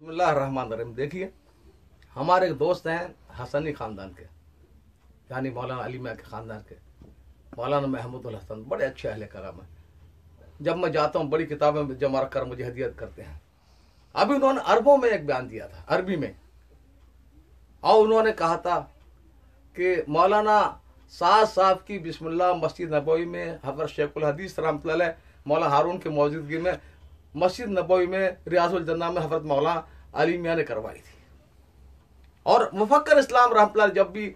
बिस्मिल्लाहिर्रहमानिर्रहीम। देखिए, हमारे एक दोस्त हैं हसनी ख़ानदान के, यानी मौलाना अली मियाँ के ख़ानदान के मौलाना महमूदुल हसन, बड़े अच्छे अहले कराम हैं। जब मैं जाता हूँ बड़ी किताबें जमा रख कर मुझे हदियत करते हैं। अभी उन्होंने अरबों में एक बयान दिया था, अरबी में, और उन्होंने कहा था कि मौलाना साद साहब की बिस्मिल्लाह मस्जिद नबवी में हज़रत शेखुल हदीस रहमतुल्लाह अलैह मौलाना हारून की मौजूदगी में मस्जिद नबवी में रियाजुल जन्ना में हज़रत मौलाना अली मियाँ ने करवाई थी। और मुफक्कर इस्लाम रहमतुल्लाह जब भी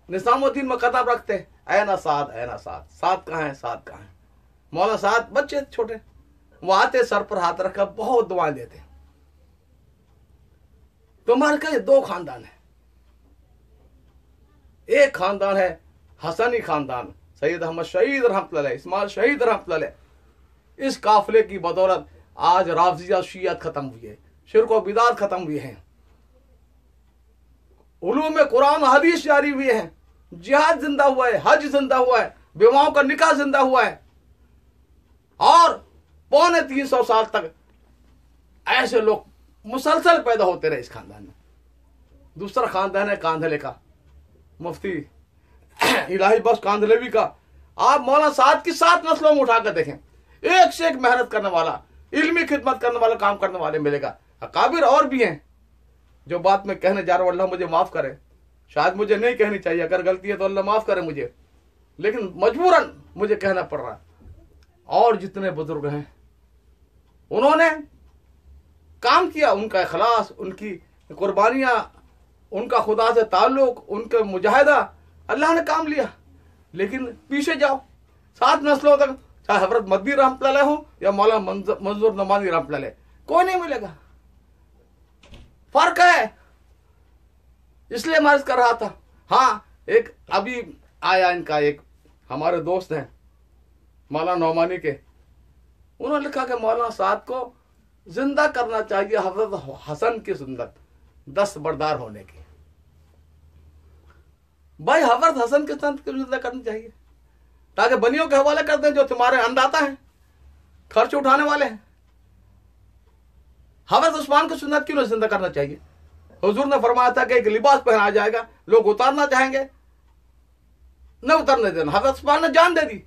निज़ामुद्दीन में कदम रखते, ऐना साद, ऐना साद, साद कहाँ है, साद कहाँ है। मौलाना साद बच्चे छोटे, वो आते सर पर हाथ रखकर बहुत दुआएं देते। तुम्हारे का ये दो खानदान है। एक खानदान है हसनी खानदान, सैयद अहमद शहीद रहमतुल्लाह अलैह, इस्माइल शहीद रहमतुल्लाह अलैह। इस काफिले की बदौलत आज राफजिया शियत खत्म हुई है, शिर्क व बिदात खत्म हुई है, उलूम कुरान हदीस जारी हुए हैं, जिहाद जिंदा हुआ है, हज जिंदा हुआ है, विवाहों का निकाह जिंदा हुआ है। और 350 साल तक ऐसे लोग मुसलसल पैदा होते रहे इस खानदान में। दूसरा खानदान है कांधले का, मुफ्ती इलाही बख्श कांधलेवी का। आप मौलाना साद की 7 नस्लों में उठाकर देखें, एक से एक मेहनत करने वाला, इल्मी खिदमत करने वाला, काम करने वाले मिलेगा। अकाबिर और भी हैं। जो बात मैं कहने जा रहा हूं अल्लाह मुझे माफ करे, शायद मुझे नहीं कहनी चाहिए, अगर गलती है तो अल्लाह माफ करे मुझे, लेकिन मजबूरन मुझे कहना पड़ रहा है। और जितने बुजुर्ग हैं उन्होंने काम किया, उनका इखलास, उनकी कुर्बानियां, उनका खुदा से ताल्लुक, उनका मुजाहिदा, अल्लाह ने काम लिया। लेकिन पीछे जाओ 7 नस्लों तक, चाहे हजरत मद्दी रहमतुल्लाह अलैह हो या मौलाना मंजूर नमानी रहमतुल्लाह अलैह, कोई नहीं मिलेगा। फर्क है, इसलिए मैं अर्ज कर रहा था। हाँ, एक अभी आया इनका एक हमारे दोस्त हैं मौलाना नौमानी के, उन्होंने लिखा कि मौलाना साद को जिंदा करना चाहिए हजरत हसन की सुन्नत, 10 बरदार होने की। भाई हजरत हसन की सुन्नत को जिंदा करनी चाहिए, ताकि बनियों के हवाले कर दें जो तुम्हारे अंदाता हैं, खर्च उठाने वाले हैं। हजरत उस्मान की सुन्नत क्यों जिंदा करना चाहिए? हुजूर ने फरमाया था कि एक लिबास पहना जाएगा, लोग उतारना चाहेंगे, न उतरने देना। हजरत उस्मान ने जान दे दी।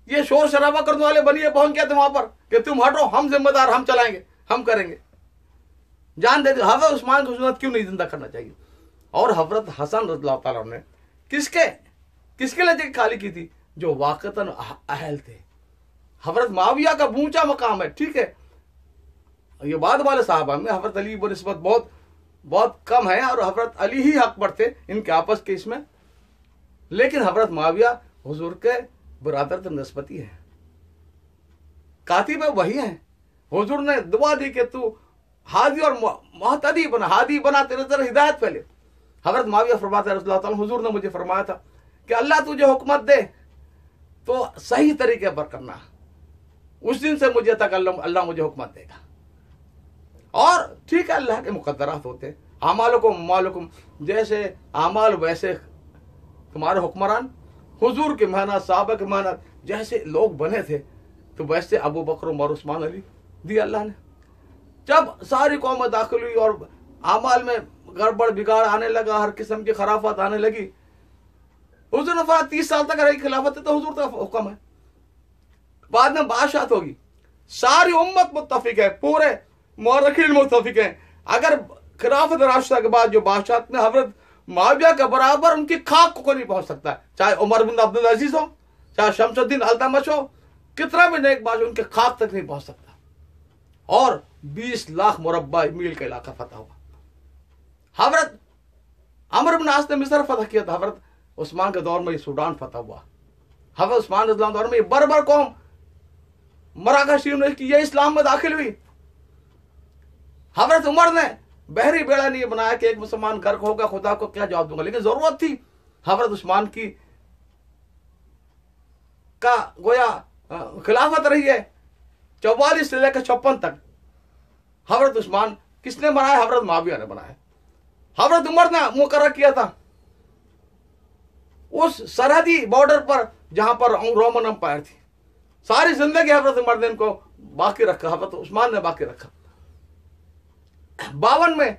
ये शोर शराबा करने वाले बनिए पहुंच गए थे वहां पर कि तुम हटो, हम जिम्मेदार, हम चलाएंगे, हम करेंगे, जान दे दी। हजरत उस्मान की सुन्नत क्यों नहीं जिंदा करना चाहिए? और हजरत हसन रज़ियल्लाहु ताला ने किसके लिए खाली की थी? जो वाकतन अहल थे। हजरत माविया का ऊंचा मकाम है, ठीक है, ये बाद वाले साहबा में हजरत अली की निस्बत बहुत कम है, और हजरत अली ही हक पर थे इनके आपस के इसमें। लेकिन हजरत माविया हुजूर के बरादर तो निस्बती है, कातिब वही है। हुजूर ने दुआ दी कि तू हादी और मुहतदी बना, हादी बना, तेरे तरह हिदायत फैले। हजरत माविया फरमाते हैं, हुजूर ने मुझे फरमाया था कि अल्लाह तुझे हुकूमत दे तो सही तरीके पर करना। उस दिन से मुझे तक अल्लाह मुझे हुकूमत देगा। और ठीक है, अल्लाह के मुकद्दरात होते, आमालुकुम मालुकुम, जैसे आमाल वैसे तुम्हारे हुक्मरान। हुजूर की मेहनत, साहबा की मेहनत, जैसे लोग बने थे तो वैसे अबू बकर, उमर, उस्मान, अली दी अल्लाह ने। जब सारी कौम दाखिल हुई और आमाल में गड़बड़ बिगाड़ आने लगा, हर किस्म की खराफत आने लगी, हुजूर ने फरमाया 30 साल तक रही खिलाफत है तो हुजूर का हुक्म है, बाद में बादशाहत होगी। सारी उम्मत मुत्तफिक है, पूरे मुअर्रिखीन मुत्तफिक हैं, अगर खिलाफत राशिदा के बाद जो बादशाहत में हजरत माविया के बराबर उनकी खाक को नहीं पहुंच सकता, चाहे उमर बिन अब्दुल अजीज हो, चाहे शमसुद्दीन अल्तमश हो, कितना भी नेक बादशाह उनके खाक तक नहीं पहुंच सकता। और 20 लाख मुरब्बा मील का इलाका फतह हुआ। हजरत अमर बिन आस ने मिस्र फतह किया था, हजरत उस्मान के दौर में सूडान फतह हुआ। हजरत उस्मान के दौर में बर्बर कौम मराकश की ये इस्लाम में दाखिल हुई। हजरत उमर ने बहरी बेड़ा नहीं बनाया कि एक मुसलमान गर्क होगा, खुदा को क्या जवाब दूंगा, लेकिन जरूरत थी। हजरत उस्मान की का गोया खिलाफत रही है 44 से लेकर 56 तक। हजरत उस्मान किसने बनाया? हजरत माविया ने बनाया। हजरत उमर ने मुकर्रर किया था उस सरहदी बॉर्डर पर जहां पर रोमन अंपायर थी। सारी जिंदगी हजरत उमर ने इनको बाकी रखा, हजरत उस्मान ने बाकी रखा। 52 में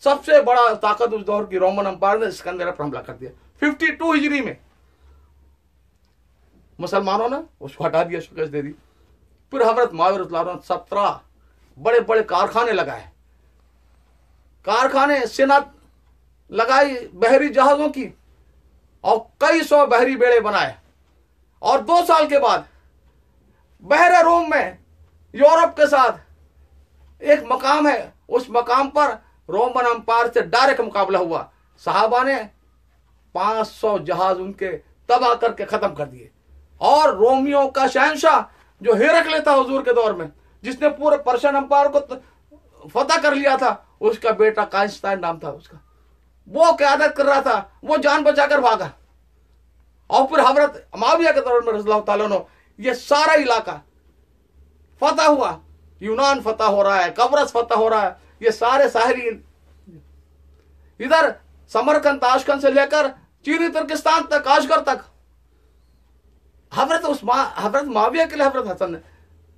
सबसे बड़ा ताकत उस दौर की रोमन अंपायर ने सिकंदर पर हमला कर दिया। 52 हिजरी में मुसलमानों ने उसको हटा दिया, शिकस्त दे दी। फिर हजरत मुआविया रज़ियल्लाहु अन्हु 17 बड़े बड़े कारखाने लगाए, कारखाने सेना लगाई बहरी जहाजों की, और कई 100 बहरी बेड़े बनाए। और 2 साल के बाद बहरे रोम में यूरोप के साथ एक मकाम है, उस मकाम पर रोमन अंपायर से डायरेक्ट मुकाबला हुआ। सहाबा ने 500 जहाज उनके तबाह करके खत्म कर दिए। और रोमियों का शहंशाह जो हेरकले था हुजूर के दौर में, जिसने पूरे पर्शियन अंपायर को फतह कर लिया था, उसका बेटा काइंस्टाइन नाम था उसका, वो क़यादत कर रहा था, वो जान बचाकर भागा। और फिर हजरत मुआविया के दौर में रज़ियल्लाहु ताला अन्हु ये सारा इलाका फतह हुआ। यूनान फतह हो रहा है, कब्रस फतह हो रहा है, ये सारे साहिली इधर समरकंद ताशकंद से लेकर चीनी तुर्किस्तान तक, आशगर तक। हजरत मुआविया के लिए हजरत हसन ने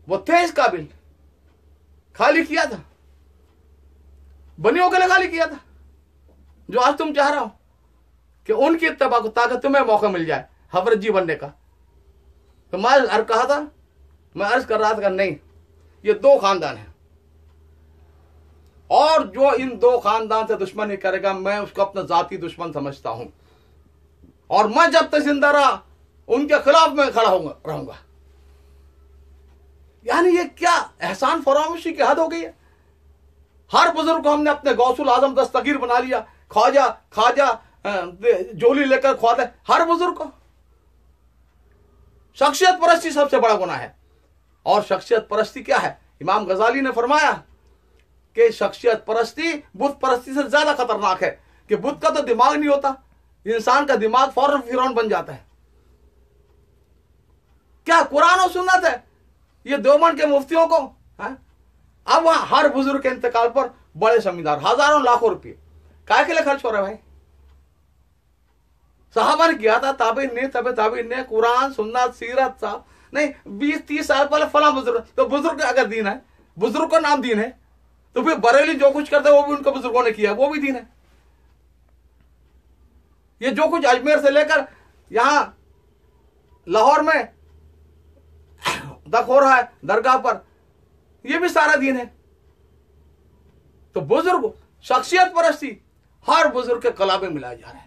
वो थे इस काबिल, खाली किया था, बनियों के लिए खाली किया था। जो आज तुम चाह रहे हो कि उनकी इत्तबा को ताकि तुम्हें मौका मिल जाए हजरत जी बनने का, तो मैं अर्ज कर रहा था नहीं, ये 2 खानदान है, और जो इन 2 खानदान से दुश्मनी करेगा मैं उसको अपना जाती दुश्मन समझता हूं, और मैं जब तक जिंदा रहा उनके खिलाफ मैं खड़ा रहूंगा। यानी ये क्या एहसान फरामोशी की हद हो गई है। हर बुजुर्ग को हमने अपने गौसुल आजम दस्तगीर बना लिया, ख्वाजा जोली लेकर ख्वाजा, हर बुजुर्ग को। शख्सियत परस्ती सबसे बड़ा गुनाह है। और शख्सियत परस्ती क्या है? इमाम गजाली ने फरमाया कि शख्सियत परस्ती बुत परस्ती से ज्यादा खतरनाक है, कि बुत का तो दिमाग नहीं होता, इंसान का दिमाग फौरन फिरौन बन जाता है। क्या कुरान और सुन्नत है ये देवबंद के मुफ्तियों को है? अब वहां हर बुजुर्ग के इंतकाल पर बड़े जमींदार हजारों लाखों रुपए काय के लिए खर्च हो रहे भाई? साहबा ने किया था, ताबीन ने कुरान सुन्नत सीरत साहब नहीं 20-30 साल पहले फला बुजुर्ग, तो बुजुर्ग अगर दीन है, बुजुर्ग का नाम दीन है, तो फिर बरेली जो कुछ करते वो भी उनके बुजुर्गों ने किया, वो भी दीन है। ये जो कुछ अजमेर से लेकर यहां लाहौर में तक हो रहा है दरगाह पर, ये भी सारा दीन है। तो बुजुर्ग शख्सियत परस्ती हर बुजुर्ग के कलाबे मिलाए जा रहे हैं।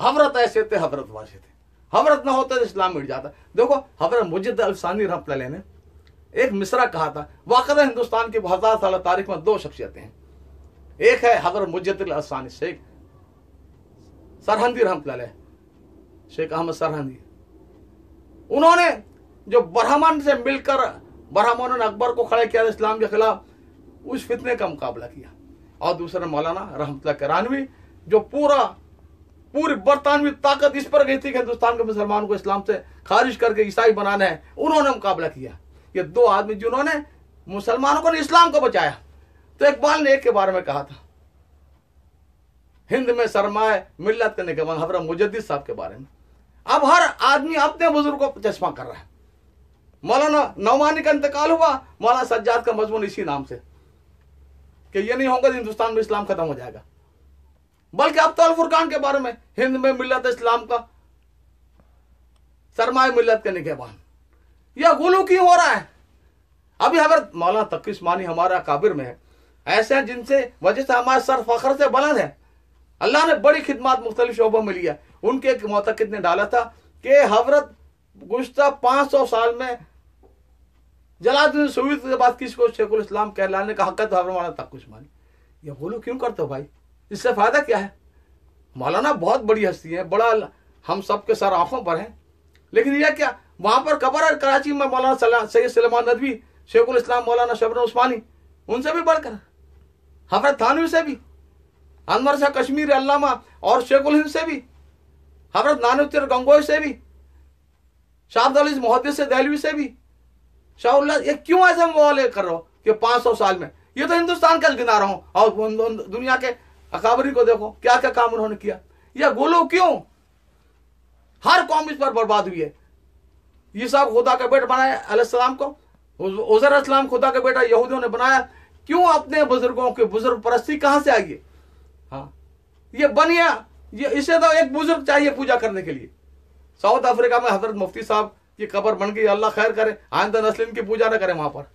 हजरत ऐसे थे, हजरत वासे थे, हजरत ना होते तो इस्लाम मिट जाता। देखो हजरत मुजद्दिद अल-सानी रहमतुल्लाह अलैह ने एक मिसरा कहा था, वाक़ई हिंदुस्तान की 1000 साल तारीख में 2 शख्सियतें हैं। एक है हजरत मुजद्दिद अल-सानी शेख सरहंदी रहमतुल्लाह अलैह, शेख अहमद सरहंदी। उन्होंने जो ब्राह्मण से मिलकर ब्राह्मणों ने अकबर को खड़ा किया इस्लाम के खिलाफ, उस फितने का मुकाबला किया। और दूसरा मौलाना रहमतुल्लाह करानवी, जो पूरी बरतानवी ताकत इस पर गई थी कि हिंदुस्तान के मुसलमानों को इस्लाम से खारिज करके ईसाई बनाना है, उन्होंने मुकाबला किया। ये 2 आदमी जिन्होंने मुसलमानों को इस्लाम को बचाया। तो इकबाल ने एक के बारे में कहा था, हिंद में सरमाए मिल्लत करने के बाद हजरत मुजद्दिद साहब के बारे में। अब हर आदमी अपने बुजुर्ग को चश्मा कर रहा है। मौलाना नौमानी का इंतकाल हुआ, मौलाना सज्जाद का मजमून इसी नाम से कि ये नहीं होगा हिंदुस्तान में इस्लाम खत्म हो जाएगा। बल्कि अब तो अल फुरकान के बारे में, हिंद में मिल्लत इस्लाम का सरमाए मिल्लत के निगहबान, यह गुलू क्यों हो रहा है? अभी हजरत मौलाना तकी उस्मानी हमारा काबिर में है, ऐसे हैं जिनसे वजह से हमारे सर फख्र से बुलंद है। अल्लाह ने बड़ी खिदमत मुख्तलिफ शोबों में लिया। उनके एक मोतकिद ने डाला था कि हजरत गुज़श्ता 500 साल में जलालुद्दीन सूयी के बाद किसको शेखुल इस्लाम कहलाने का हक है? तो हजरत मौलाना तकी उस्मानी। ये गुलू क्यों करते हो भाई? इससे फायदा क्या है? मौलाना बहुत बड़ी हस्ती है, बड़ा हम सबके सर आंखों पर है, लेकिन यह क्या वहां पर कब्र है कराची में मौलाना सैयद सलेमान नदवी, शेखुल इस्लाम मौलाना शबनम उस्मानी, उनसे भी बढ़कर हजरत थानवी से भी, अनवर शाह कश्मीर अल्लामा और शेखुल हिंद से भी, हजरत नानुतीर गंगोई से भी, शाह अब्दुल अजीज मुहद्दिस से दहलवी से भी, शाहुल्लाह। ये क्यों ऐसे मुआले कर रहे हो कि 500 साल में? ये तो हिंदुस्तान का गिना रहा हूं, और दुनिया के अकाबरी को देखो क्या क्या काम उन्होंने किया। यह गोलो क्यों? हर कौम इस पर बर्बाद हुई है। ईसा खुदा का बेटा बनाया अलैहिस्सलाम को, उज़ैर अलैहिस्सलाम खुदा का बेटा यहूदियों ने बनाया, क्यों अपने बुजुर्गों के बुजुर्ग परस्ती कहां से आई है? हाँ, ये बनिया, ये इसे तो एक बुजुर्ग चाहिए पूजा करने के लिए। साउथ अफ्रीका में हजरत मुफ्ती साहब की कब्र बन गई, अल्लाह खैर करे, आइंदा नस्ल इनकी पूजा ना करे वहां पर।